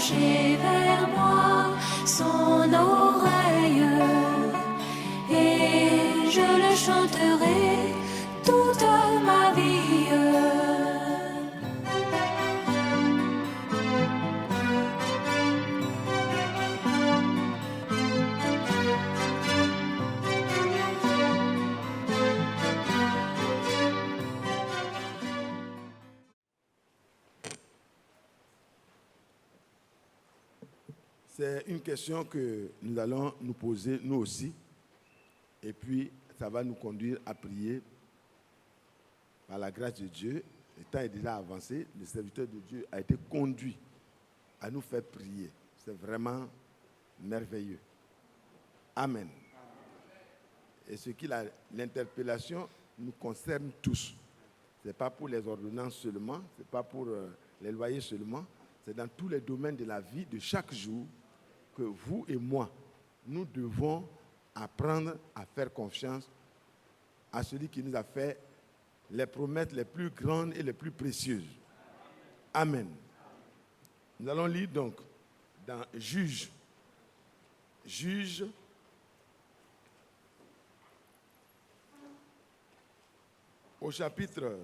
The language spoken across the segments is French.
pencher vers moi son oreille, et je le chanterai toute ma vie. C'est une question que nous allons nous poser, nous aussi. Et puis, ça va nous conduire à prier. Par la grâce de Dieu, le temps est déjà avancé. Le serviteur de Dieu a été conduit à nous faire prier. C'est vraiment merveilleux. Amen. Et ce qui l'interpellation nous concerne tous. Ce n'est pas pour les ordonnances seulement, ce n'est pas pour les loyers seulement. C'est dans tous les domaines de la vie de chaque jour que vous et moi, nous devons apprendre à faire confiance à celui qui nous a fait les promesses les plus grandes et les plus précieuses. Amen. Nous allons lire donc dans Juge au chapitre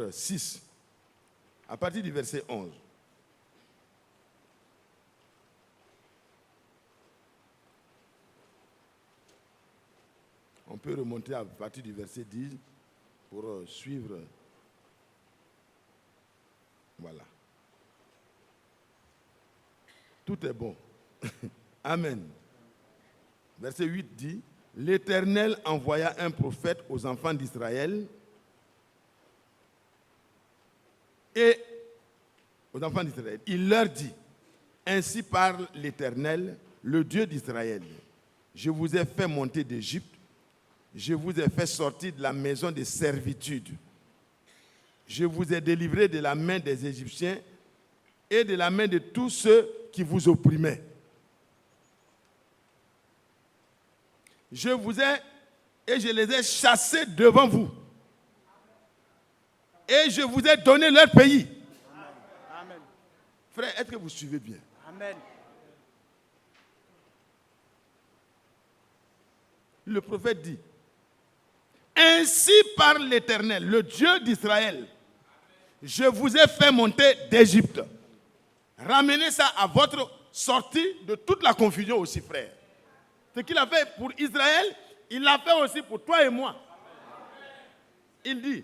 6, à partir du verset 11. On peut remonter à partir du verset 10 pour suivre. Voilà. Tout est bon. Amen. Verset 8 dit, « L'Éternel envoya un prophète aux enfants d'Israël et aux enfants d'Israël. Il leur dit, « Ainsi parle l'Éternel, le Dieu d'Israël. Je vous ai fait monter d'Égypte, je vous ai fait sortir de la maison de servitude. Je vous ai délivré de la main des Égyptiens et de la main de tous ceux qui vous opprimaient. Je les ai chassés devant vous. Et je vous ai donné leur pays. » Amen. Frère, est-ce que vous suivez bien? Amen. Le prophète dit, « Ainsi parle l'Éternel, le Dieu d'Israël. Je vous ai fait monter d'Égypte. » Ramenez ça à votre sortie de toute la confusion aussi, frère. Ce qu'il a fait pour Israël, il l'a fait aussi pour toi et moi. Il dit,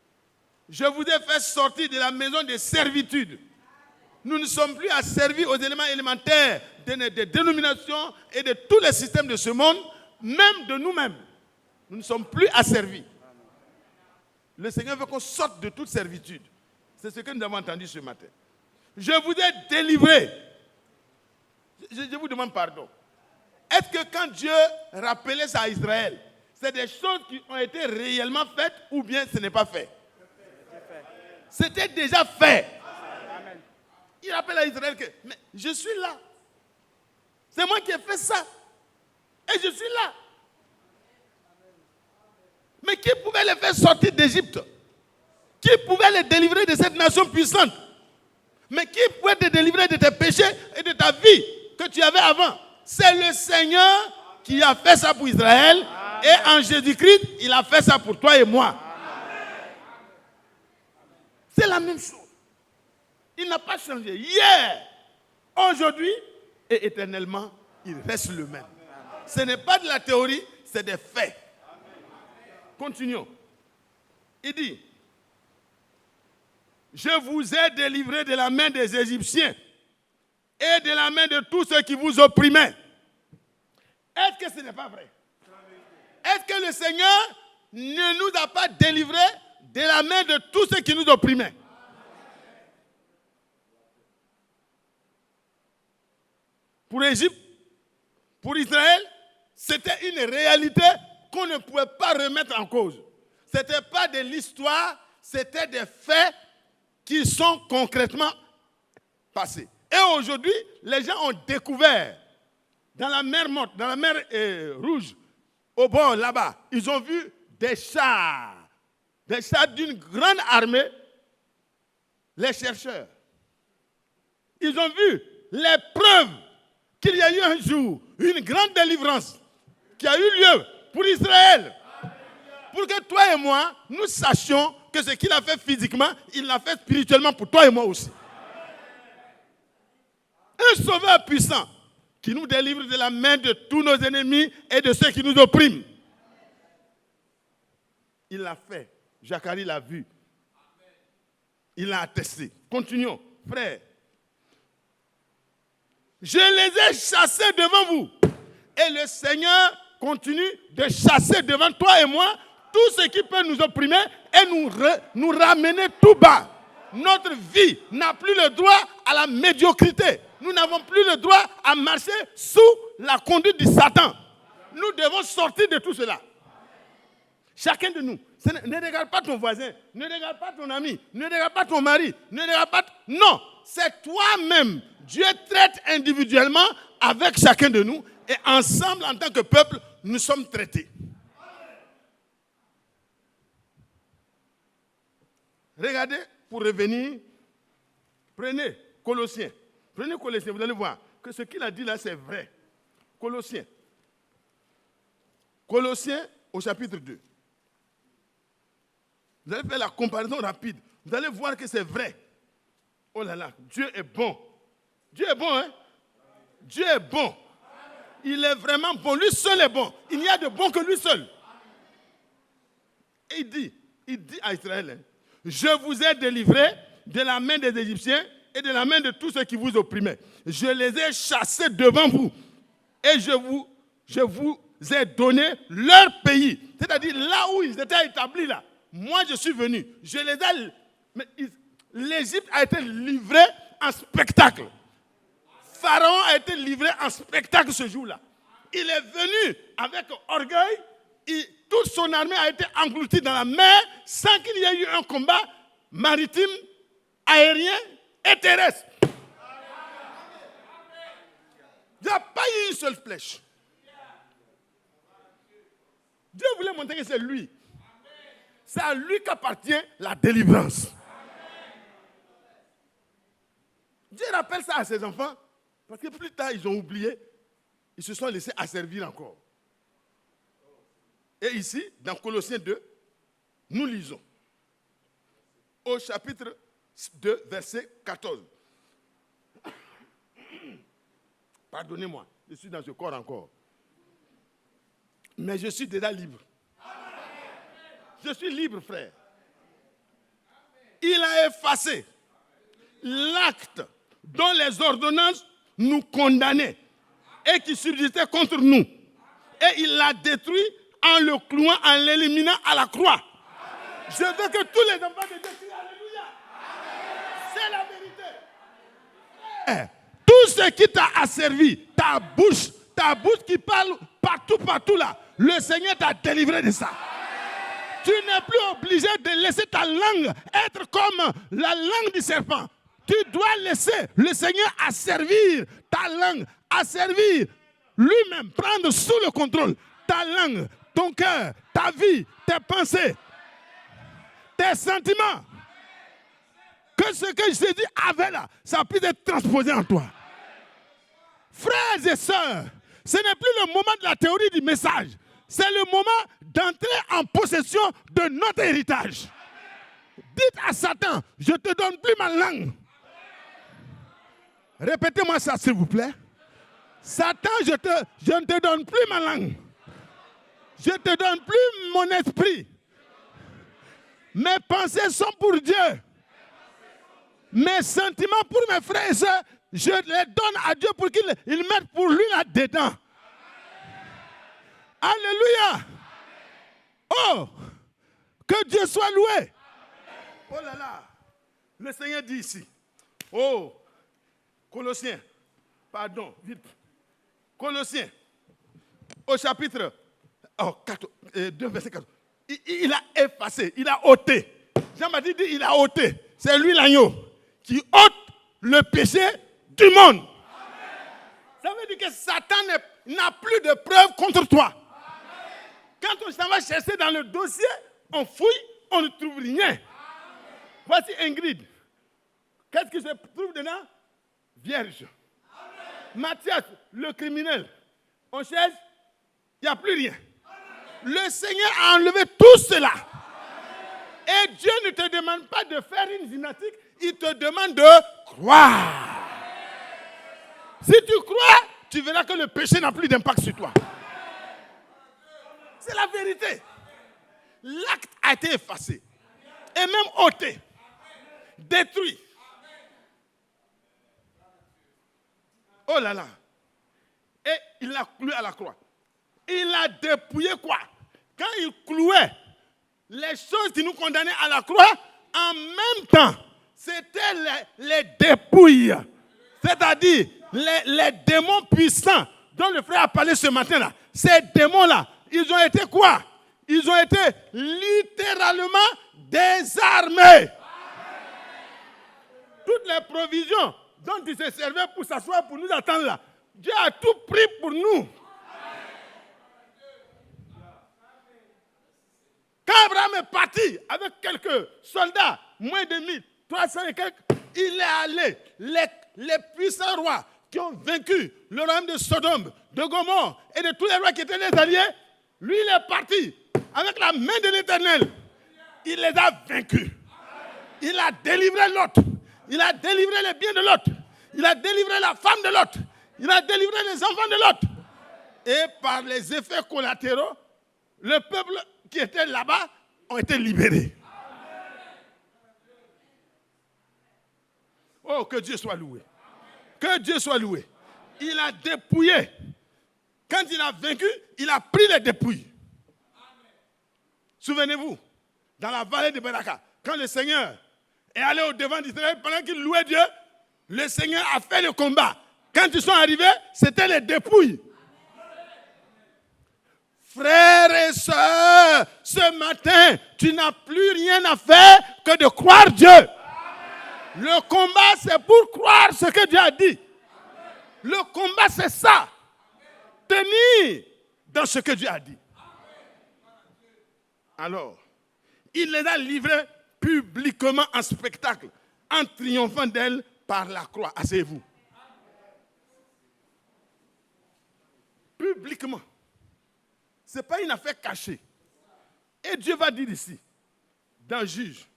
« Je vous ai fait sortir de la maison de servitude. » Nous ne sommes plus asservis aux éléments élémentaires des dénominations et de tous les systèmes de ce monde, même de nous-mêmes. Nous ne sommes plus asservis. Le Seigneur veut qu'on sorte de toute servitude. C'est ce que nous avons entendu ce matin. Je vous ai délivré. Je vous demande pardon. Est-ce que quand Dieu rappelait ça à Israël, c'est des choses qui ont été réellement faites ou bien ce n'est pas fait? C'était déjà fait. Amen. Il rappelle à Israël que mais je suis là. C'est moi qui ai fait ça. Et je suis là. Mais qui pouvait les faire sortir d'Égypte? Qui pouvait les délivrer de cette nation puissante? Mais qui pouvait te délivrer de tes péchés et de ta vie que tu avais avant? C'est le Seigneur qui a fait ça pour Israël. Amen. Et en Jésus-Christ, il a fait ça pour toi et moi. Amen. C'est la même chose. Il n'a pas changé. Hier, aujourd'hui et éternellement, il reste le même. Amen. Ce n'est pas de la théorie, c'est des faits. Continuons. Il dit, « Je vous ai délivré de la main des Égyptiens et de la main de tous ceux qui vous opprimaient. » Est-ce que ce n'est pas vrai? Est-ce que le Seigneur ne nous a pas délivrés de la main de tous ceux qui nous opprimaient? Pour l'Égypte, pour Israël, c'était une réalité qu'on ne pouvait pas remettre en cause. Ce n'était pas de l'histoire, c'était des faits qui sont concrètement passés. Et aujourd'hui, les gens ont découvert dans la mer morte, dans la mer rouge, au bord là-bas, ils ont vu des chars les chars d'une grande armée, les chercheurs. Ils ont vu les preuves qu'il y a eu un jour une grande délivrance qui a eu lieu pour Israël. Pour que toi et moi, nous sachions que ce qu'il a fait physiquement, il l'a fait spirituellement pour toi et moi aussi. Un sauveur puissant qui nous délivre de la main de tous nos ennemis et de ceux qui nous oppriment. Il l'a fait. Zacharie l'a vu. Il l'a attesté. Continuons, frère. Je les ai chassés devant vous. Et le Seigneur continue de chasser devant toi et moi tout ce qui peut nous opprimer et nous ramener tout bas. Notre vie n'a plus le droit à la médiocrité. Nous n'avons plus le droit à marcher sous la conduite du Satan. Nous devons sortir de tout cela. Chacun de nous. Ne regarde pas ton voisin, ne regarde pas ton ami, ne regarde pas ton mari, ne regarde pas... Non, c'est toi-même. Dieu traite individuellement avec chacun de nous et ensemble, en tant que peuple, nous sommes traités. Regardez, pour revenir, prenez Colossiens. Prenez Colossiens, vous allez voir que ce qu'il a dit là, c'est vrai. Colossiens. Colossiens au chapitre 2. Vous allez faire la comparaison rapide. Vous allez voir que c'est vrai. Oh là là, Dieu est bon. Dieu est bon, hein? Dieu est bon. Il est vraiment bon. Lui seul est bon. Il n'y a de bon que lui seul. Et il dit à Israël, hein, je vous ai délivré de la main des Égyptiens et de la main de tous ceux qui vous opprimaient. Je les ai chassés devant vous et je vous ai donné leur pays. C'est-à-dire là où ils étaient établis là. Moi, je suis venu. Je les ai... L'Égypte a été livrée en spectacle. Pharaon a été livré en spectacle ce jour-là. Il est venu avec orgueil. Toute son armée a été engloutie dans la mer sans qu'il y ait eu un combat maritime, aérien et terrestre. Il n'y a pas eu une seule flèche. Dieu voulait montrer que c'est lui. C'est à lui qu'appartient la délivrance. Dieu rappelle ça à ses enfants parce que plus tard, ils ont oublié. Ils se sont laissés asservir encore. Et ici, dans Colossiens 2, nous lisons au chapitre 2, verset 14. Pardonnez-moi, je suis dans ce corps encore. Mais je suis déjà libre. Je suis libre, frère. Il a effacé l'acte dont les ordonnances nous condamnaient et qui subsistait contre nous. Et il l'a détruit en le clouant, en l'éliminant à la croix. Amen. Je veux que tous les enfants de Dieu crient Alléluia. C'est la vérité. Tout ce qui t'a asservi, ta bouche qui parle partout là, le Seigneur t'a délivré de ça. Tu n'es plus obligé de laisser ta langue être comme la langue du serpent. Tu dois laisser le Seigneur asservir ta langue, asservir lui-même, prendre sous le contrôle ta langue, ton cœur, ta vie, tes pensées, tes sentiments. Que ce que je dis avait là, ça puisse être transposé en toi. Frères et sœurs, ce n'est plus le moment de la théorie du message. C'est le moment d'entrer en possession de notre héritage. Dites à Satan, je ne te donne plus ma langue. Répétez-moi ça, s'il vous plaît. Satan, je ne te donne plus ma langue. Je ne te donne plus mon esprit. Mes pensées sont pour Dieu. Mes sentiments pour mes frères et sœurs, je les donne à Dieu pour qu'il mette pour lui là-dedans. Alléluia. Oh, que Dieu soit loué. Oh là là, le Seigneur dit ici. Oh, Colossiens, pardon, vite. Colossiens, au chapitre 2, verset 4. Il a effacé, il a ôté. Jean-Baptiste dit il a ôté. C'est lui l'agneau qui ôte le péché du monde. Amen. Ça veut dire que Satan n'a plus de preuves contre toi. Amen. Quand on s'en va chercher dans le dossier, on fouille, on ne trouve rien. Voici Ingrid. Qu'est-ce qui se trouve dedans? Vierge. Mathias, le criminel. On cherche, il n'y a plus rien. Le Seigneur a enlevé tout cela. Et Dieu ne te demande pas de faire une gymnastique, il te demande de croire. Si tu crois, tu verras que le péché n'a plus d'impact sur toi. C'est la vérité. L'acte a été effacé. Et même ôté. Détruit. Oh là là. Et il l'a cloué à la croix. Il a dépouillé quoi? Quand il clouait les choses qui nous condamnaient à la croix, en même temps, c'était les dépouilles. C'est-à-dire les démons puissants dont le frère a parlé ce matin-là. Ces démons-là, ils ont été quoi? Ils ont été littéralement désarmés. Toutes les provisions dont ils se servaient pour s'asseoir, pour nous attendre là, Dieu a tout pris pour nous. Quand Abraham est parti avec quelques soldats, moins de 1300 et quelques, il est allé. Les puissants rois qui ont vaincu le royaume de Sodome, de Gomorrhe et de tous les rois qui étaient les alliés, lui il est parti avec la main de l'Éternel. Il les a vaincus. Il a délivré l'autre. Il a délivré les biens de l'autre. Il a délivré la femme de l'autre. Il a délivré les enfants de l'autre. Et par les effets collatéraux, le peuple qui était là-bas ont été libérés. Oh, que Dieu soit loué. Que Dieu soit loué. Il a dépouillé. Quand il a vaincu, il a pris les dépouilles. Souvenez-vous, dans la vallée de Beraka, quand le Seigneur est allé au-devant d'Israël, pendant qu'il louait Dieu, le Seigneur a fait le combat. Quand ils sont arrivés, c'était les dépouilles. Frères et sœurs, ce matin, tu n'as plus rien à faire que de croire Dieu. Le combat, c'est pour croire ce que Dieu a dit. Le combat, c'est ça. Tenir dans ce que Dieu a dit. Alors, il les a livrés publiquement en spectacle, en triomphant d'elle par la croix. Asseyez-vous. Publiquement. Ce n'est pas une affaire cachée. Et Dieu va dire ici, dans Juge.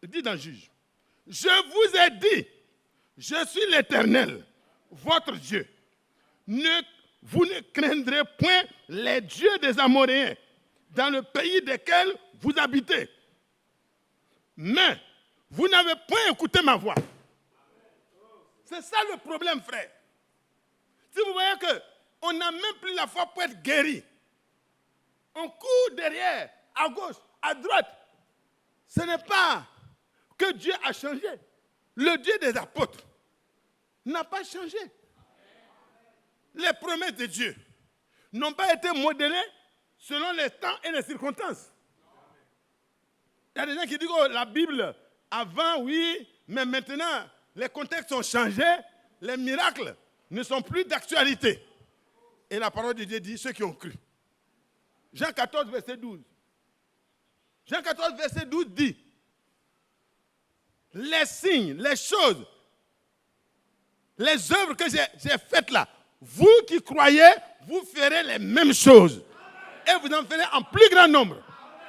Il dit dans Juge, je vous ai dit, je suis l'Éternel, votre Dieu. Vous ne craindrez point les dieux des Amoréens dans le pays desquels vous habitez. Mais vous n'avez point écouté ma voix. C'est ça le problème, frère. Si vous voyez qu'on n'a même plus la foi pour être guéri, on court derrière, à gauche, à droite. Ce n'est pas que Dieu a changé. Le Dieu des apôtres n'a pas changé. Les promesses de Dieu n'ont pas été modélées selon les temps et les circonstances. Il y a des gens qui disent que la Bible, avant, oui, mais maintenant, les contextes ont changé, les miracles ne sont plus d'actualité. Et la parole de Dieu dit, ceux qui ont cru. Jean 14, verset 12. Jean 14, verset 12 dit, les signes, les choses, les œuvres que j'ai faites là, vous qui croyez, vous ferez les mêmes choses. Et vous en ferez en plus grand nombre.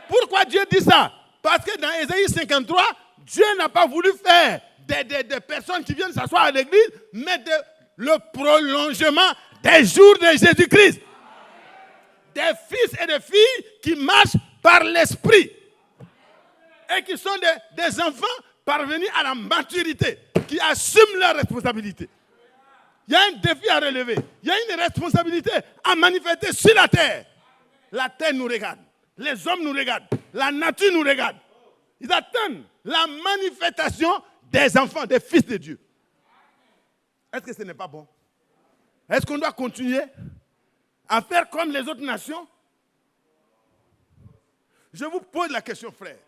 Pourquoi Dieu dit ça? Parce que dans Ésaïe 53, Dieu n'a pas voulu faire des personnes qui viennent s'asseoir à l'église, mais le prolongement des jours de Jésus-Christ. Des fils et des filles qui marchent par l'esprit. Et qui sont des enfants parvenus à la maturité, qui assument leurs responsabilités. Il y a un défi à relever. Il y a une responsabilité à manifester sur la terre. La terre nous regarde. Les hommes nous regardent. La nature nous regarde. Ils attendent la manifestation des enfants, des fils de Dieu. Est-ce que ce n'est pas bon? Est-ce qu'on doit continuer à faire comme les autres nations? Je vous pose la question, frère.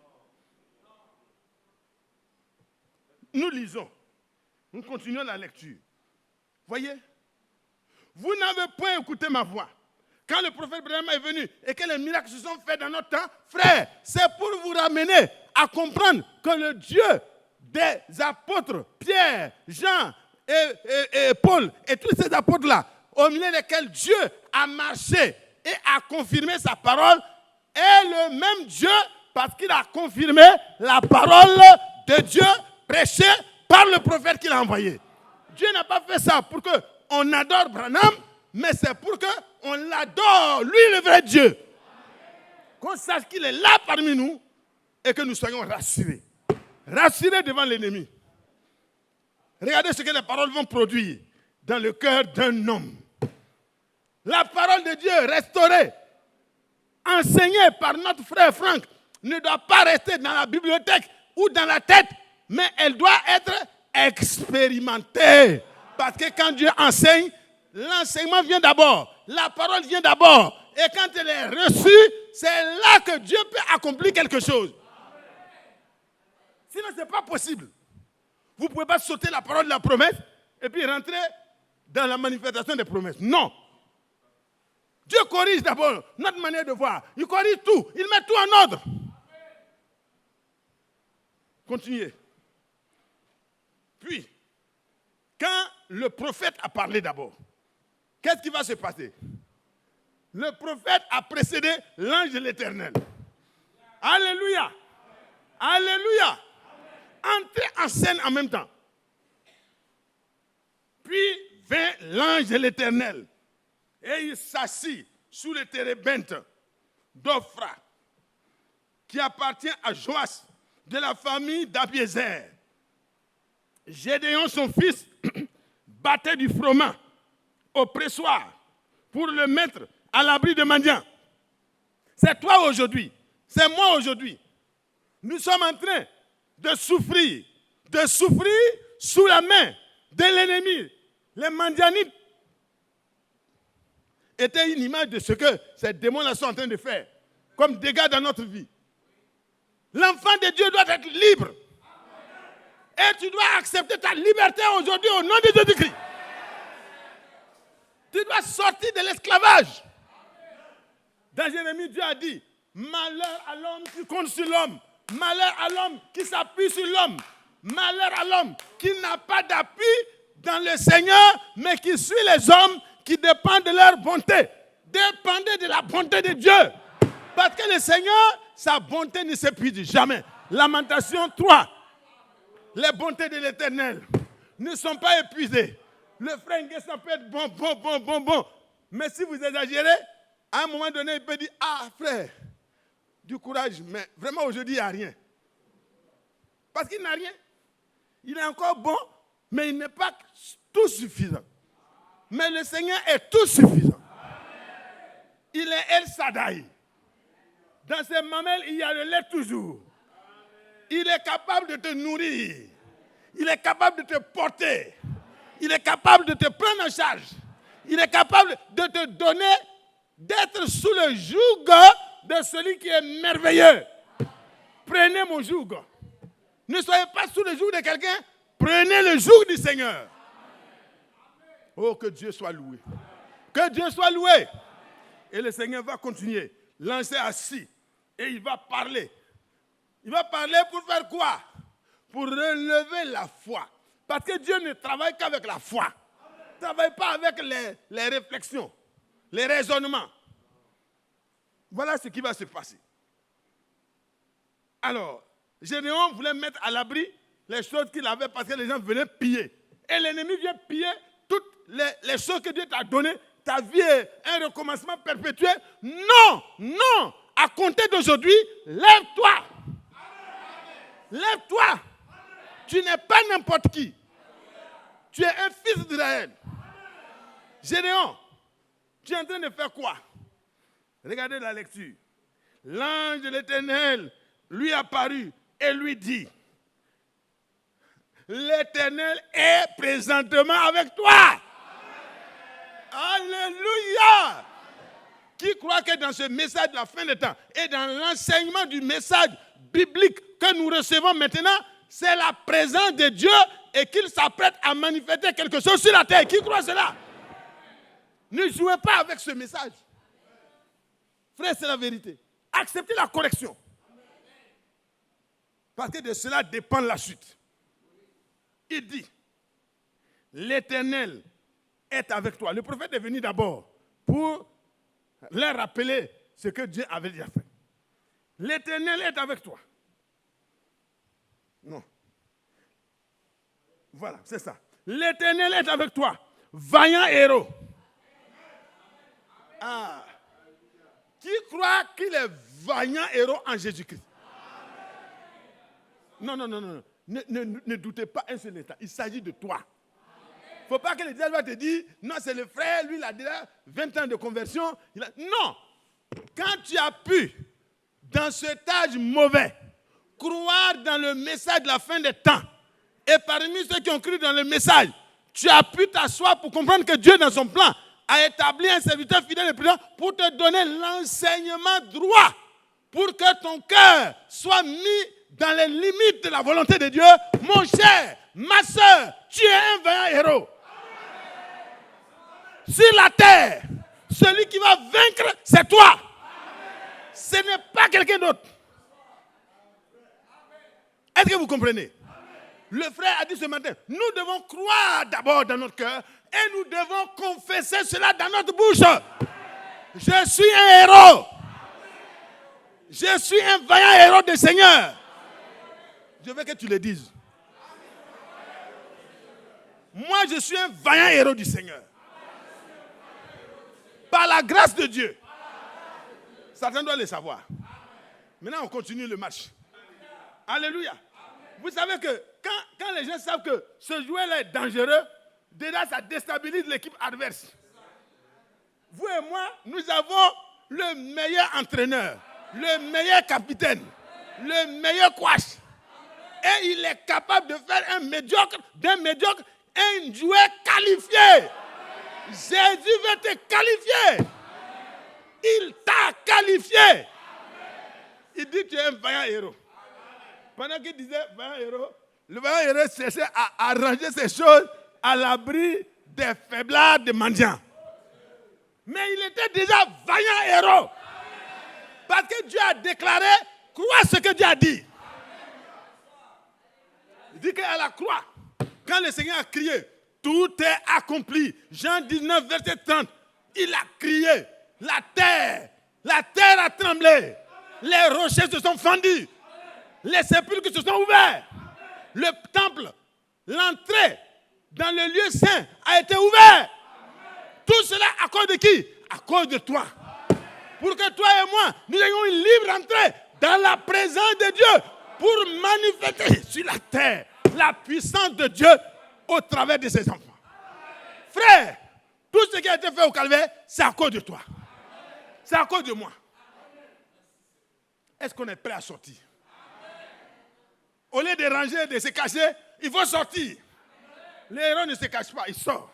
Nous lisons. Nous continuons la lecture. Voyez? Vous n'avez point écouté ma voix. quand le prophète Branham est venu et que les miracles se sont faits dans notre temps, frère, c'est pour vous ramener à comprendre que le Dieu des apôtres, Pierre, Jean et Paul, et tous ces apôtres-là, au milieu desquels Dieu a marché et a confirmé sa parole, est le même Dieu parce qu'il a confirmé la parole de Dieu prêchée par le prophète qu'il a envoyé. Dieu n'a pas fait ça pour qu'on adore Branham, mais c'est pour qu'on l'adore, lui le vrai Dieu. Qu'on sache qu'il est là parmi nous et que nous soyons rassurés. Rassurés devant l'ennemi. Regardez ce que les paroles vont produire dans le cœur d'un homme. La parole de Dieu restaurée, enseignée par notre frère Franck, ne doit pas rester dans la bibliothèque ou dans la tête, mais elle doit être expérimentée. Parce que quand Dieu enseigne, l'enseignement vient d'abord, la parole vient d'abord. Et quand elle est reçue, c'est là que Dieu peut accomplir quelque chose. Sinon, ce n'est pas possible. Vous ne pouvez pas sauter la parole de la promesse et puis rentrer dans la manifestation des promesses. Non. Dieu corrige d'abord notre manière de voir. Il corrige tout. Il met tout en ordre. Continuez. Puis, quand le prophète a parlé d'abord, qu'est-ce qui va se passer? Le prophète a précédé l'ange de l'Éternel. Alléluia. Alléluia. Entrer en scène en même temps. Puis vint l'ange de l'Éternel et il s'assit sous le térébinthe d'Ophra qui appartient à Joas de la famille d'Abiézer. Gédéon, son fils, battait du froment au pressoir pour le mettre à l'abri de Madian. C'est toi aujourd'hui, c'est moi aujourd'hui. Nous sommes en train de souffrir sous la main de l'ennemi. Les Madianites étaient une image de ce que ces démons-là sont en train de faire, comme dégâts dans notre vie. L'enfant de Dieu doit être libre. Et tu dois accepter ta liberté aujourd'hui au nom de Jésus-Christ. Tu dois sortir de l'esclavage. Dans Jérémie, Dieu a dit, malheur à l'homme qui compte sur l'homme. Malheur à l'homme qui s'appuie sur l'homme. Malheur à l'homme qui n'a pas d'appui dans le Seigneur, mais qui suit les hommes qui dépendent de leur bonté. Dépendez de la bonté de Dieu. Parce que le Seigneur, sa bonté ne s'épuise jamais. Lamentation 3. Les bontés de l'Éternel ne sont pas épuisées. Le frère ça peut être bon. Mais si vous exagérez, à un moment donné, il peut dire, ah frère, du courage, mais vraiment aujourd'hui, il n'y a rien. Parce qu'il n'a rien. Il est encore bon, mais il n'est pas tout suffisant. Mais le Seigneur est tout suffisant. Il est El Shaddai. Dans ses mamelles, il y a le lait toujours. Il est capable de te nourrir. Il est capable de te porter. Il est capable de te prendre en charge. Il est capable de te donner, d'être sous le joug de celui qui est merveilleux. Prenez mon joug. Ne soyez pas sous le joug de quelqu'un. Prenez le joug du Seigneur. Oh, que Dieu soit loué. Que Dieu soit loué. Et le Seigneur va continuer. L'ange est assis. Et il va parler. Il va parler pour faire quoi? Pour relever la foi. Parce que Dieu ne travaille qu'avec la foi. Il ne travaille pas avec les réflexions, les raisonnements. Voilà ce qui va se passer. Alors, Gédéon voulait mettre à l'abri les choses qu'il avait parce que les gens venaient piller. Et l'ennemi vient piller toutes les choses que Dieu t'a données. Ta vie est un recommencement perpétuel. Non, non. À compter d'aujourd'hui, lève-toi. Lève-toi. Tu n'es pas n'importe qui. Tu es un fils d'Israël. Gédéon, tu es en train de faire quoi? Regardez la lecture. L'ange de l'Éternel lui apparut et lui dit, l'Éternel est présentement avec toi. Alléluia. Qui croit que dans ce message de la fin des temps et dans l'enseignement du message biblique que nous recevons maintenant, c'est la présence de Dieu et qu'il s'apprête à manifester quelque chose sur la terre. Qui croit cela? Ne jouez pas avec ce message. Frère, c'est la vérité. Acceptez la correction. Parce que de cela dépend la suite. Il dit, l'Éternel est avec toi. Le prophète est venu d'abord pour leur rappeler ce que Dieu avait déjà fait. L'Éternel est avec toi. Non. Voilà, c'est ça. L'Éternel est avec toi. Vaillant héros. Ah. Qui croit qu'il est vaillant héros en Jésus-Christ? Non. Ne doutez pas un seul instant. Il s'agit de toi. Il ne faut pas que le diable va te dire, non, c'est le frère, lui, il a déjà 20 ans de conversion. Non. Quand tu as pu, dans cet âge mauvais, croire dans le message de la fin des temps, et parmi ceux qui ont cru dans le message, tu as pu t'asseoir pour comprendre que Dieu, dans son plan, a établi un serviteur fidèle et prudent pour te donner l'enseignement droit, pour que ton cœur soit mis dans les limites de la volonté de Dieu. Mon cher, ma soeur, tu es un vaillant héros. Sur la terre, celui qui va vaincre, c'est toi. Ce n'est pas quelqu'un d'autre. Est-ce que vous comprenez? Le frère a dit ce matin, nous devons croire d'abord dans notre cœur et nous devons confesser cela dans notre bouche. Je suis un héros. Je suis un vaillant héros du Seigneur. Je veux que tu le dises. Moi, je suis un vaillant héros du Seigneur. Par la grâce de Dieu. Satan doit le savoir. Maintenant, on continue le match. Alléluia. Vous savez que quand les gens savent que ce joueur-là est dangereux, déjà ça déstabilise l'équipe adverse. Vous et moi, nous avons le meilleur entraîneur, le meilleur capitaine, le meilleur coach. Et il est capable de faire d'un médiocre, un joueur qualifié. Jésus veut te qualifier. Il t'a qualifié. Il dit que tu es un vaillant héros. Pendant qu'il disait vaillant héros, le vaillant héros cherchait à arranger ces choses à l'abri des faiblards des mendiants. Mais il était déjà vaillant héros. Parce que Dieu a déclaré, crois ce que Dieu a dit. Il dit qu'à la croix, quand le Seigneur a crié, tout est accompli. Jean 19, verset 30, il a crié, la terre a tremblé, les rochers se sont fendus, les sépulcres se sont ouverts, le temple, l'entrée dans le lieu saint a été ouvert. Tout cela à cause de qui? À cause de toi. Pour que toi et moi, nous ayons une libre entrée dans la présence de Dieu pour manifester sur la terre la puissance de Dieu au travers de ses enfants. Frère, tout ce qui a été fait au calvaire, c'est à cause de toi. C'est à cause de moi. Est-ce qu'on est prêt à sortir? Au lieu de ranger, de se cacher, il faut sortir. Les héros ne se cachent pas, ils sortent.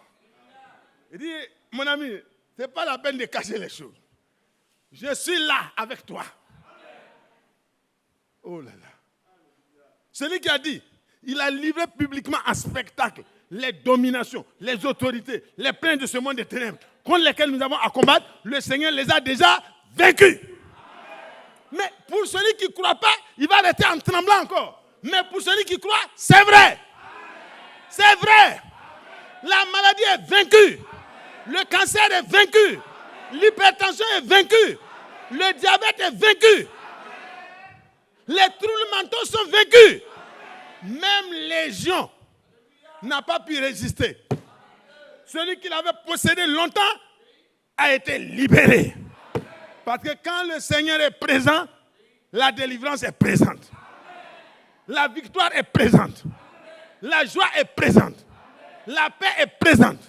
Il dit, mon ami, ce n'est pas la peine de cacher les choses. Je suis là avec toi. Oh là là. Celui qui a dit, il a livré publiquement en spectacle les dominations, les autorités, les plans de ce monde des ténèbres contre lesquels nous avons à combattre. Le Seigneur les a déjà vaincus. Mais pour celui qui ne croit pas, il va rester en tremblant encore. Mais pour celui qui croit, c'est vrai. C'est vrai. La maladie est vaincue. Le cancer est vaincu. L'hypertension est vaincue. Le diabète est vaincu. Les troubles mentaux sont vaincus. Même Légion n'a pas pu résister. Celui qui l'avait possédé longtemps a été libéré. Parce que quand le Seigneur est présent, la délivrance est présente. La victoire est présente. La joie est présente. La paix est présente.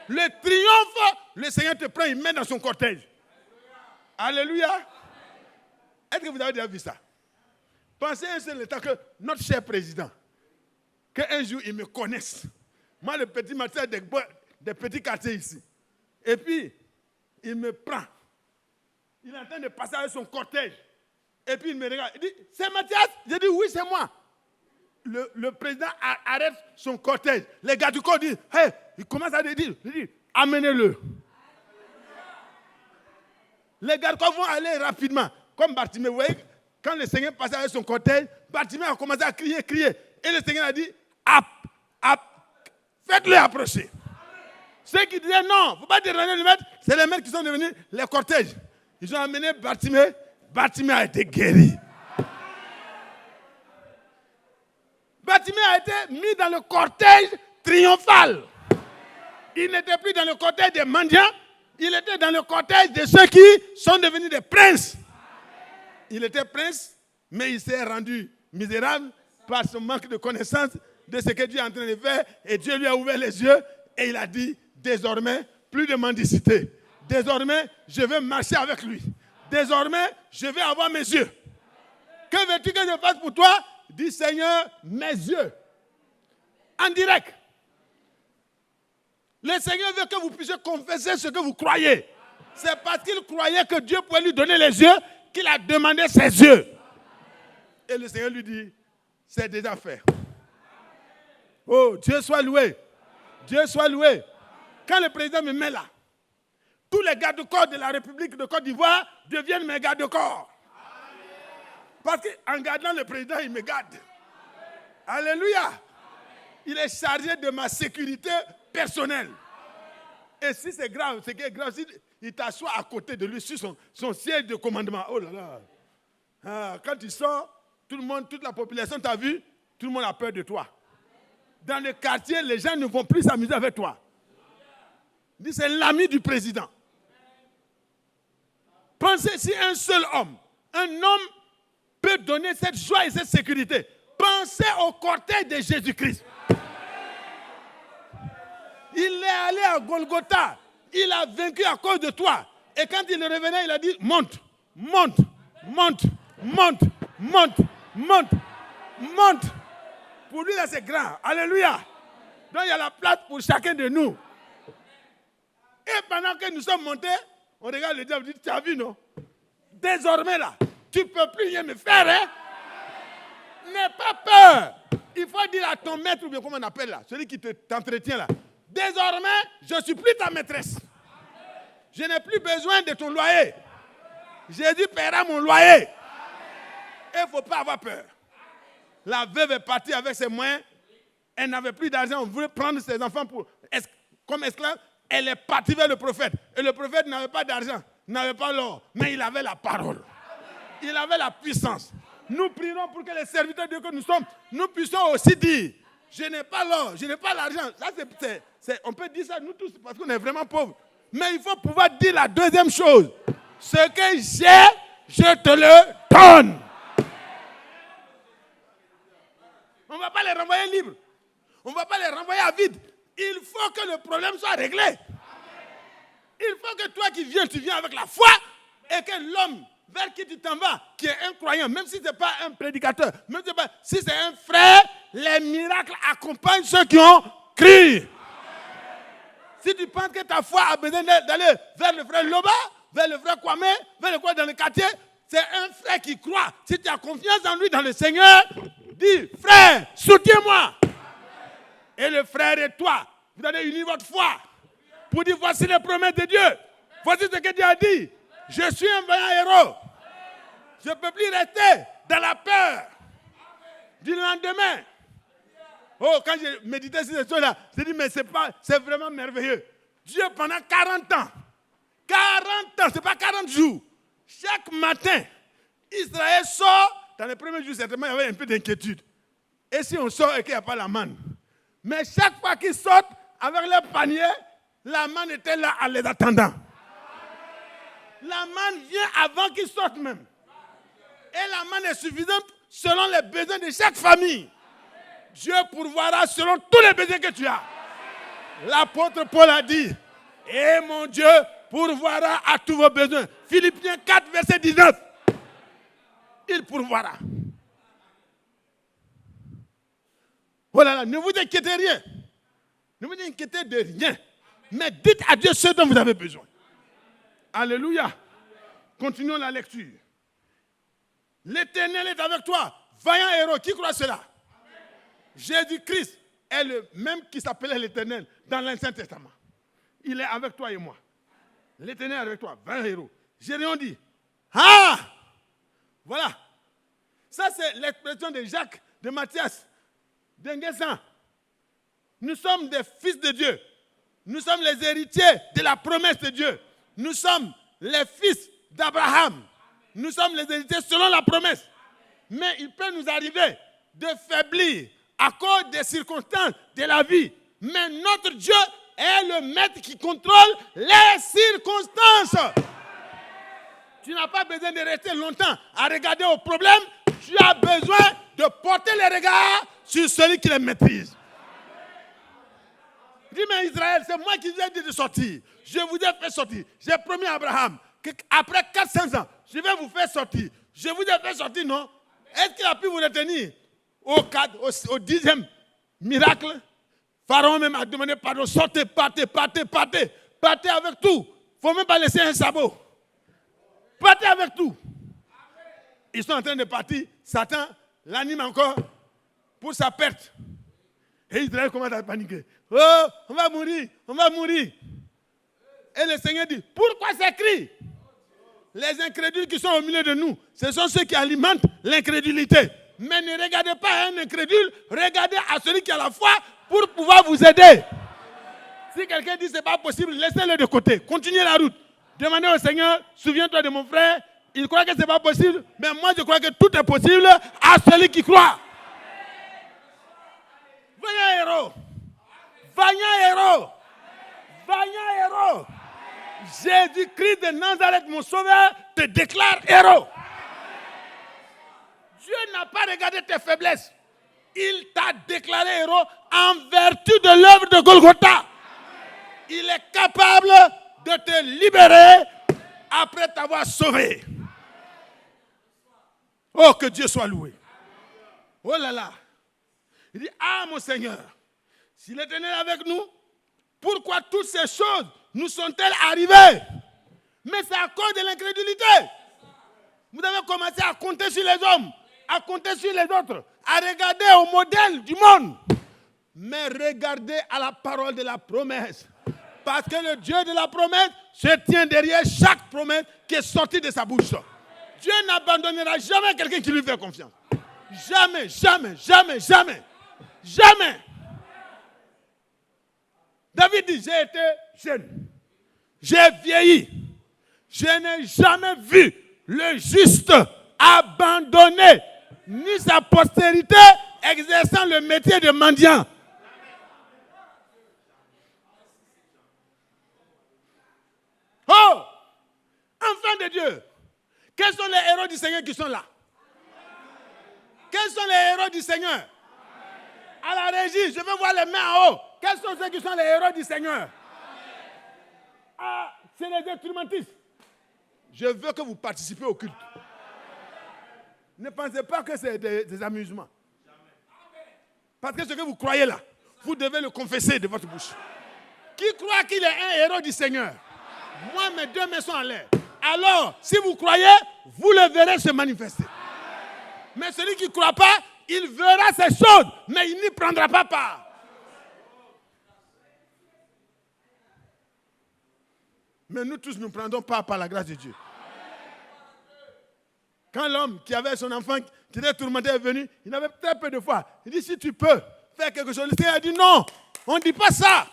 Le triomphe, le Seigneur te prend, il met dans son cortège. Alléluia. Est-ce que vous avez déjà vu ça? Pensez un seul temps que notre cher président, qu'un jour il me connaisse. Moi, le petit matin des petits quartiers ici. Et puis, il me prend. Il est en train de passer avec son cortège. Et puis, il me regarde. Il dit, c'est Mathias? Je dis, oui, c'est moi. Le président arrête son cortège. Les gars du corps disent, hey, il commence à dire, amenez-le. Les gardes-corps vont aller rapidement. Comme Bartimée, vous voyez, quand le Seigneur passait avec son cortège, Bartimée a commencé à crier. Et le Seigneur a dit, faites-le approcher. Ceux qui disaient non, il ne faut pas déranger le maître, c'est les maîtres qui sont devenus les cortèges. Ils ont amené Bartimée. Bartimée a été guéri. Bartimée a été mis dans le cortège triomphal. Il n'était plus dans le cortège des mendiants, il était dans le cortège de ceux qui sont devenus des princes. Il était prince, mais il s'est rendu misérable par son manque de connaissance de ce que Dieu est en train de faire. Et Dieu lui a ouvert les yeux et il a dit, désormais, plus de mendicité. Désormais, je vais marcher avec lui. Désormais, je vais avoir mes yeux. Que veux-tu que je fasse pour toi? Dis Seigneur, mes yeux. En direct. Le Seigneur veut que vous puissiez confesser ce que vous croyez. C'est parce qu'il croyait que Dieu pouvait lui donner les yeux qu'il a demandé ses yeux. Et le Seigneur lui dit, c'est déjà fait. Oh, Dieu soit loué. Dieu soit loué. Quand le président me met là, tous les gardes-corps de la République de Côte d'Ivoire deviennent mes gardes-corps. Parce qu'en gardant le président, il me garde. Alléluia. Il est chargé de ma sécurité personnelle. Et si c'est grave, ce qui est grave, il t'assoit à côté de lui sur son siège de commandement. Oh là là. Ah, quand il sort, tout le monde, toute la population t'a vu, tout le monde a peur de toi. Dans le quartier, les gens ne vont plus s'amuser avec toi. Il dit, c'est l'ami du président. Pensez si un seul homme, peut donner cette joie et cette sécurité. Pensez au cortège de Jésus-Christ. Il est allé à Golgotha. Il a vaincu à cause de toi. Et quand il revenait, il a dit, monte, monte, monte, monte, monte, monte, monte. Pour lui, là, c'est grand. Alléluia. Donc, il y a la place pour chacun de nous. Et pendant que nous sommes montés, on regarde le diable et dit, tu as vu, non? Désormais, là, tu ne peux plus rien me faire, hein? N'aie pas peur. Il faut dire à ton maître, ou bien comment on appelle là, celui qui t'entretient là. Désormais, je ne suis plus ta maîtresse. Je n'ai plus besoin de ton loyer. Jésus paiera mon loyer. Et il ne faut pas avoir peur. La veuve est partie avec ses moyens. Elle n'avait plus d'argent. On voulait prendre ses enfants comme esclaves. Elle est partie vers le prophète. Et le prophète n'avait pas d'argent, n'avait pas l'or. Mais il avait la parole. Il avait la puissance. Nous prierons pour que les serviteurs de Dieu que nous sommes, nous puissions aussi dire, je n'ai pas l'or, je n'ai pas l'argent. Ça, on peut dire ça nous tous parce qu'on est vraiment pauvres. Mais il faut pouvoir dire la deuxième chose. Ce que j'ai, je te le donne. On ne va pas les renvoyer libres. On ne va pas les renvoyer à vide. Il faut que le problème soit réglé. Il faut que toi qui viens, tu viens avec la foi et que l'homme vers qui tu t'en vas, qui est un croyant, même si ce n'est pas un prédicateur, même si c'est un frère, les miracles accompagnent ceux qui ont crié. Si tu penses que ta foi a besoin d'aller vers le frère Loba, vers le frère Kwame, vers le frère dans le quartier, c'est un frère qui croit. Si tu as confiance en lui, dans le Seigneur, dis, frère, soutiens-moi. Et le frère et toi, vous allez unir votre foi pour dire, voici les promesses de Dieu. Voici ce que Dieu a dit. Je suis un vaillant héros. Je ne peux plus rester dans la peur du lendemain. Oh, quand j'ai médité sur ces choses-là, j'ai dit, mais c'est vraiment merveilleux. Dieu, pendant 40 ans, ce n'est pas 40 jours, chaque matin, Israël sort. Dans les premiers jours, certainement, il y avait un peu d'inquiétude. Et si on sort et qu'il n'y a pas la manne? Mais chaque fois qu'ils sortent avec leur panier, la manne était là en les attendant. La manne vient avant qu'ils sortent même. Et la manne est suffisante selon les besoins de chaque famille. Dieu pourvoira selon tous les besoins que tu as. L'apôtre Paul a dit, et mon Dieu pourvoira à tous vos besoins. Philippiens 4, verset 19. Il pourvoira. Oh là là, ne vous inquiétez rien. Ne vous inquiétez de rien. Mais dites à Dieu ce dont vous avez besoin. Alléluia. Continuons la lecture. L'Éternel est avec toi. Vaillant héros, qui croit cela? Jésus-Christ est le même qui s'appelait l'Éternel dans l'Ancien Testament. Il est avec toi et moi. L'Éternel est avec toi, vaillant héros. Gédéon dit, ah, voilà. Ça, c'est l'expression de Jacques, de Matthias, d'Enguessan. Nous sommes des fils de Dieu. Nous sommes les héritiers de la promesse de Dieu. Nous sommes les fils d'Abraham. Nous sommes les héritiers selon la promesse. Mais il peut nous arriver de faiblir à cause des circonstances de la vie. Mais notre Dieu est le maître qui contrôle les circonstances. Tu n'as pas besoin de rester longtemps à regarder au problème. Tu as besoin de porter les regards sur celui qui les maîtrise. Dis, mais Israël, c'est moi qui viens de sortir. Je vous ai fait sortir. J'ai promis à Abraham qu'après 400 ans, je vais vous faire sortir. Je vous ai fait sortir, non? Est-ce qu'il a pu vous retenir au 10e miracle? Pharaon même a demandé pardon. Sortez, partez avec tout. Il ne faut même pas laisser un sabot. Partez avec tout. Ils sont en train de partir. Satan l'anime encore pour sa perte. Et Israël commence à paniquer. Oh, on va mourir. Et le Seigneur dit, pourquoi ces cris? Les incrédules qui sont au milieu de nous, ce sont ceux qui alimentent l'incrédulité. Mais ne regardez pas un incrédule, regardez à celui qui a la foi pour pouvoir vous aider. Si quelqu'un dit que ce n'est pas possible, laissez-le de côté. Continuez la route. Demandez au Seigneur, souviens-toi de mon frère, il croit que ce n'est pas possible, mais moi je crois que tout est possible à celui qui croit. Vaillant héros. Jésus-Christ de Nazareth, mon sauveur, te déclare héros. Dieu n'a pas regardé tes faiblesses. Il t'a déclaré héros en vertu de l'œuvre de Golgotha. Il est capable de te libérer après t'avoir sauvé. Oh, que Dieu soit loué. Oh là là. Il dit, ah mon Seigneur, si l'Éternel est avec nous, pourquoi toutes ces choses nous sont-elles arrivées? Mais c'est à cause de l'incrédulité. Vous avez commencé à compter sur les hommes, à compter sur les autres, à regarder au modèle du monde. Mais regardez à la parole de la promesse. Parce que le Dieu de la promesse se tient derrière chaque promesse qui est sortie de sa bouche. Dieu n'abandonnera jamais quelqu'un qui lui fait confiance. Jamais. David dit, j'ai été jeune, j'ai vieilli, je n'ai jamais vu le juste abandonné, ni sa postérité exerçant le métier de mendiant. Oh, enfants de Dieu, quels sont les héros du Seigneur qui sont là? Quels sont les héros du Seigneur? À la régie, je veux voir les mains en haut. Quels sont ceux qui sont les héros du Seigneur? Ah, c'est les instrumentistes. Je veux que vous participez au culte. Ne pensez pas que c'est des amusements. Parce que ce que vous croyez là, vous devez le confesser de votre bouche. Qui croit qu'il est un héros du Seigneur? Moi, mes deux mains sont en l'air. Alors, si vous croyez, vous le verrez se manifester. Mais celui qui ne croit pas, il verra ces choses, mais il n'y prendra pas part. Mais nous tous, nous prendrons part par la grâce de Dieu. Quand l'homme qui avait son enfant, qui était tourmenté, est venu, il avait très peu de foi. Il dit, si tu peux faire quelque chose, le Seigneur a dit, non, on ne dit pas ça.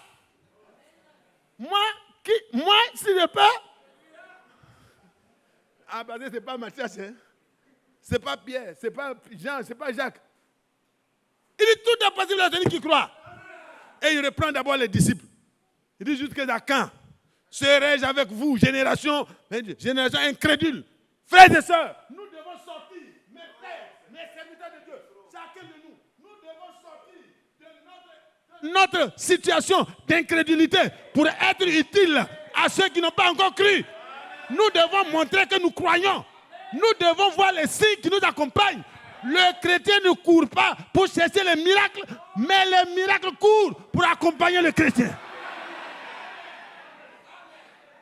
Moi, si je peux. Ah, parce que ce n'est pas Mathias, hein? Ce n'est pas Pierre, ce n'est pas Jean, ce n'est pas Jacques. Il dit, tout est possible à celui qui croit. Et il reprend d'abord les disciples. Il dit, jusqu'à quand serai-je avec vous, génération incrédule? Frères et sœurs, nous devons sortir, mes frères, mes serviteurs de Dieu, chacun de nous devons sortir de notre situation d'incrédulité pour être utile à ceux qui n'ont pas encore cru. Nous devons montrer que nous croyons. Nous devons voir les signes qui nous accompagnent. Le chrétien ne court pas pour chercher les miracles, mais les miracles courent pour accompagner le chrétien.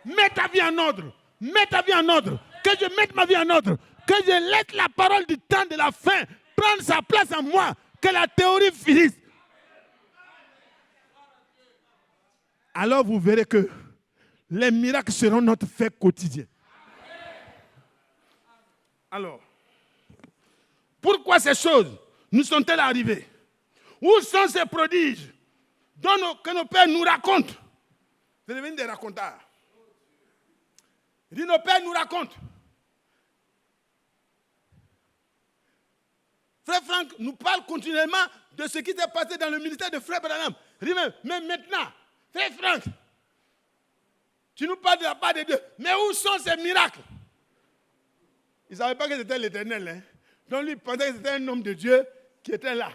Mets ta vie en ordre. Mets ta vie en ordre. Que je mette ma vie en ordre. Que je laisse la parole du temps de la fin prendre sa place en moi. Que la théorie finisse. Alors vous verrez que les miracles seront notre fait quotidien. Alors, pourquoi ces choses nous sont-elles arrivées? Où sont ces prodiges que nos pères nous racontent? C'est devenu des raconteurs. Il dit, nos pères nous racontent. Frère Franck nous parle continuellement de ce qui s'est passé dans le ministère de Frère Branham. Il dit, mais maintenant, Frère Franck, tu nous parles de la part de Dieu. Mais où sont ces miracles? Il ne savait pas que c'était l'Éternel. Hein? Donc lui, il pensait que c'était un homme de Dieu qui était là.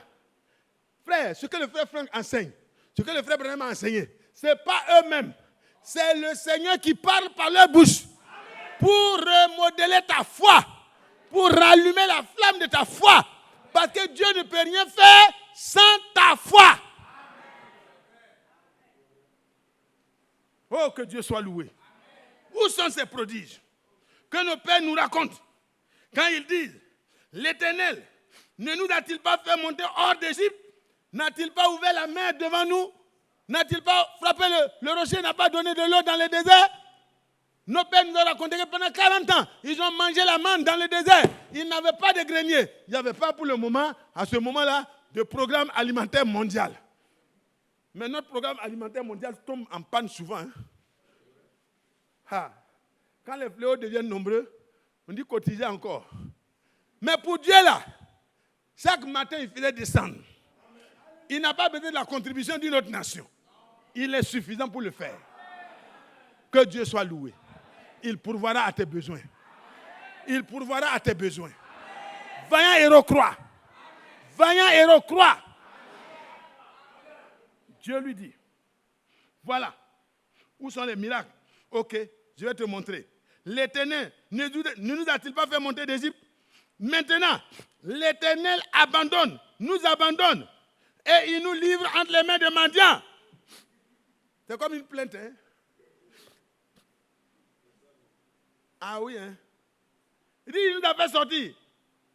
Frère, ce que le frère Franck enseigne, ce que le frère Branham a enseigné, ce n'est pas eux-mêmes. C'est le Seigneur qui parle par leur bouche. Pour remodeler ta foi. Pour rallumer la flamme de ta foi. Parce que Dieu ne peut rien faire sans ta foi. Oh, que Dieu soit loué. Où sont ces prodiges que nos pères nous racontent quand ils disent, l'Éternel ne nous a-t-il pas fait monter hors d'Égypte? N'a-t-il pas ouvert la mer devant nous? N'a-t-il pas frappé le rocher, n'a pas donné de l'eau dans le désert? Nos pères nous ont raconté que pendant 40 ans, ils ont mangé la manne dans le désert. Ils n'avaient pas de grenier. Il n'y avait pas pour le moment, à ce moment-là, de programme alimentaire mondial. Mais notre programme alimentaire mondial tombe en panne souvent. Hein? Quand les fléaux deviennent nombreux, on dit cotiser encore. Mais pour Dieu là, chaque matin il faisait descendre. Il n'a pas besoin de la contribution d'une autre nation. Il est suffisant pour le faire. Que Dieu soit loué. Il pourvoira à tes besoins. Il pourvoira à tes besoins. Vaillant héros croit. Vaillant héros croit. Dieu lui dit, voilà, où sont les miracles? Ok, je vais te montrer. L'Éternel ne nous a-t-il pas fait monter d'Égypte? Maintenant, l'Éternel nous abandonne, et il nous livre entre les mains des mendiants. C'est comme une plainte, hein? Ah oui, hein? Il dit, il nous a fait sortir,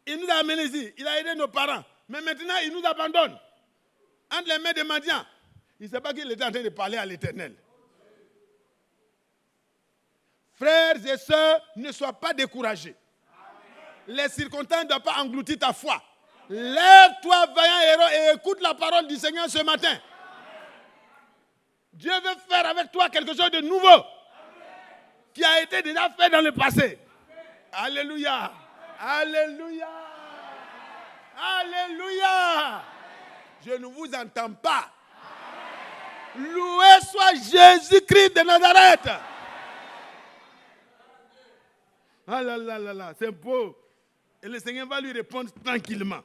il nous a amenés ici, il a aidé nos parents, mais maintenant il nous abandonne entre les mains des mendiants. Il ne sait pas qu'il était en train de parler à l'Éternel. Frères et sœurs, ne sois pas découragés. Les circonstances ne doivent pas engloutir ta foi. Lève-toi, vaillant héros, et écoute la parole du Seigneur ce matin. Dieu veut faire avec toi quelque chose de nouveau qui a été déjà fait dans le passé. Alléluia. Alléluia. Alléluia. Je ne vous entends pas. Loué soit Jésus-Christ de Nazareth. Ah là là là là, c'est beau. Et le Seigneur va lui répondre tranquillement.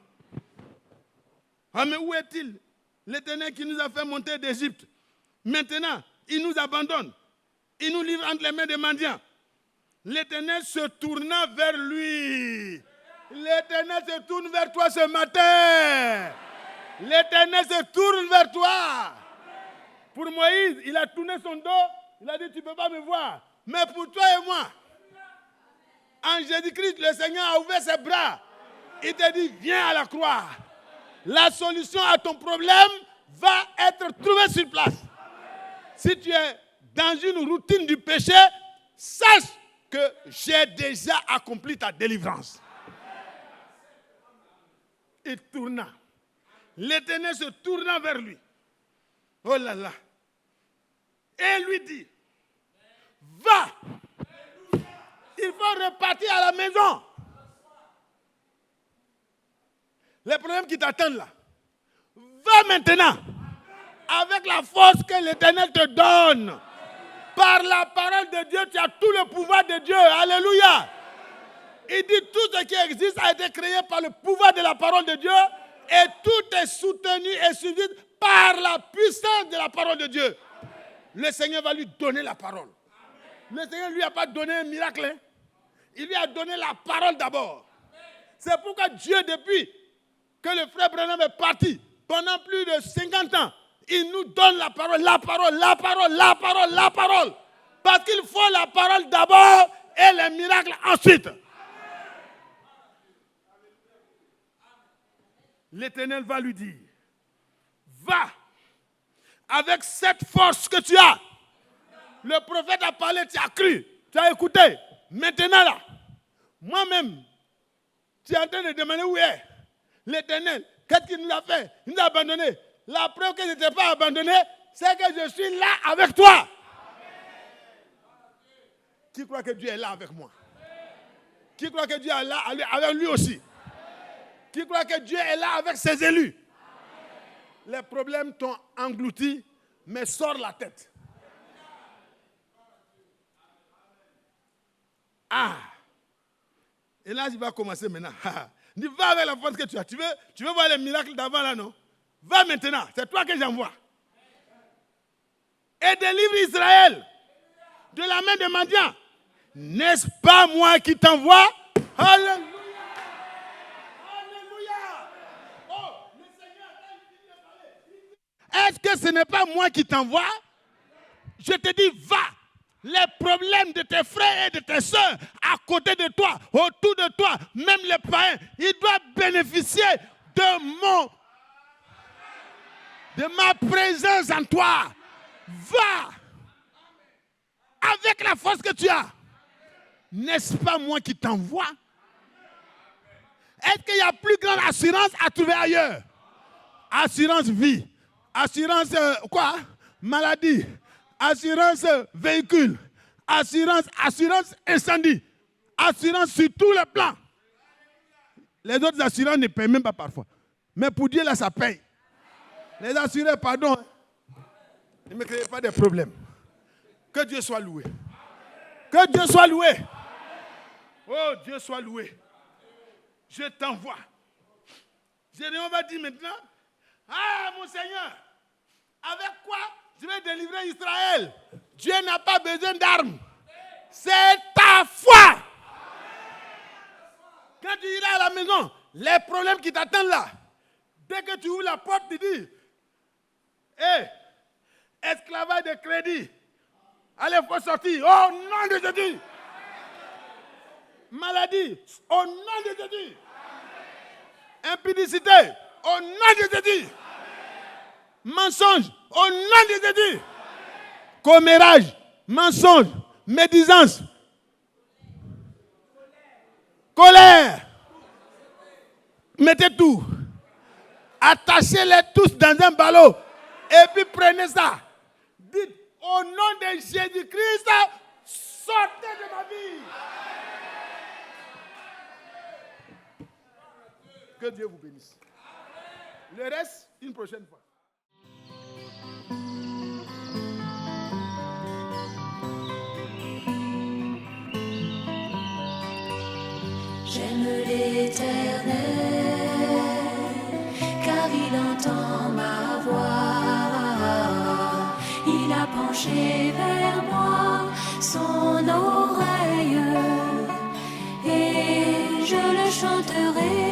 Ah mais où est-il? L'Éternel qui nous a fait monter d'Égypte. Maintenant, il nous abandonne. Il nous livre entre les mains des mendiants. L'Éternel se tourna vers lui. L'Éternel se tourne vers toi ce matin. L'Éternel se tourne vers toi. Pour Moïse, il a tourné son dos. Il a dit, tu ne peux pas me voir. Mais pour toi et moi, en Jésus-Christ, le Seigneur a ouvert ses bras. Il te dit, viens à la croix. La solution à ton problème va être trouvée sur place. Si tu es dans une routine du péché, sache que j'ai déjà accompli ta délivrance. Il tourna. L'Éternel se tourna vers lui. Oh là là. Et lui dit, va. Il faut repartir à la maison. Les problèmes qui t'attendent là. Va maintenant. Avec la force que l'Éternel te donne. Par la parole de Dieu, tu as tout le pouvoir de Dieu. Alléluia. Il dit tout ce qui existe a été créé par le pouvoir de la parole de Dieu. Et tout est soutenu et suivi par la puissance de la parole de Dieu. Le Seigneur va lui donner la parole. Le Seigneur ne lui a pas donné un miracle. Hein? Il lui a donné la parole d'abord. C'est pourquoi Dieu, depuis que le frère Branham est parti, pendant plus de 50 ans, il nous donne la parole, la parole, la parole, la parole, la parole. Parce qu'il faut la parole d'abord et les miracles ensuite. L'Éternel va lui dire, va avec cette force que tu as. Le prophète a parlé, tu as cru, tu as écouté. Maintenant là, moi-même, Tu es en train de demander où est l'Éternel. Qu'est-ce qu'il nous a fait? Il nous a abandonnés. La preuve que je ne t'ai pas abandonné, c'est que je suis là avec toi. Qui croit que Dieu est là avec moi? Qui croit que Dieu est là avec lui aussi? Qui croit que Dieu est là avec ses élus? Les problèmes t'ont englouti, mais sors la tête. Ah! Et là, il va commencer maintenant. Dis, va avec la force que tu as. Tu veux voir les miracles d'avant là, non? Va maintenant, c'est toi que j'envoie. Et délivre Israël de la main des mendiants. N'est-ce pas moi qui t'envoie? Alléluia! Alléluia! Oh, le Seigneur, est-ce que ce n'est pas moi qui t'envoie? Je te dis, va. Les problèmes de tes frères et de tes soeurs à côté de toi, autour de toi, même les païens, ils doivent bénéficier de ma présence en toi. Va avec la force que tu as. N'est-ce pas moi qui t'envoie? Est-ce qu'il y a plus grande assurance à trouver ailleurs? Assurance vie, assurance maladie, assurance véhicule, assurance incendie, assurance sur tous les plans. Les autres assurances ne payent même pas parfois. Mais pour Dieu, là, ça paye. Les assurés, pardon, ne me créez pas de problèmes. Que Dieu soit loué. Que Dieu soit loué. Oh, Dieu soit loué. Je t'envoie. Jérémie va dire maintenant, ah, mon Seigneur, avec quoi je vais délivrer Israël? Dieu n'a pas besoin d'armes. C'est ta foi. Quand tu iras à la maison, les problèmes qui t'attendent là, dès que tu ouvres la porte, tu dis, hé, esclavage de crédit, allez, il faut sortir. Au nom de Jésus. Maladie, au nom de Jésus. Impudicité, au nom de Jésus. Mensonge, au nom de Jésus. Commérage, mensonge, médisance, colère. Mettez tout. Attachez-les tous dans un ballot. Et puis prenez ça. Dites, au nom de Jésus-Christ, sortez de ma vie. Que Dieu vous bénisse. Le reste, une prochaine fois. J'aime l'Éternel, car il entend ma voix. Il a penché vers moi son oreille, et je le chanterai.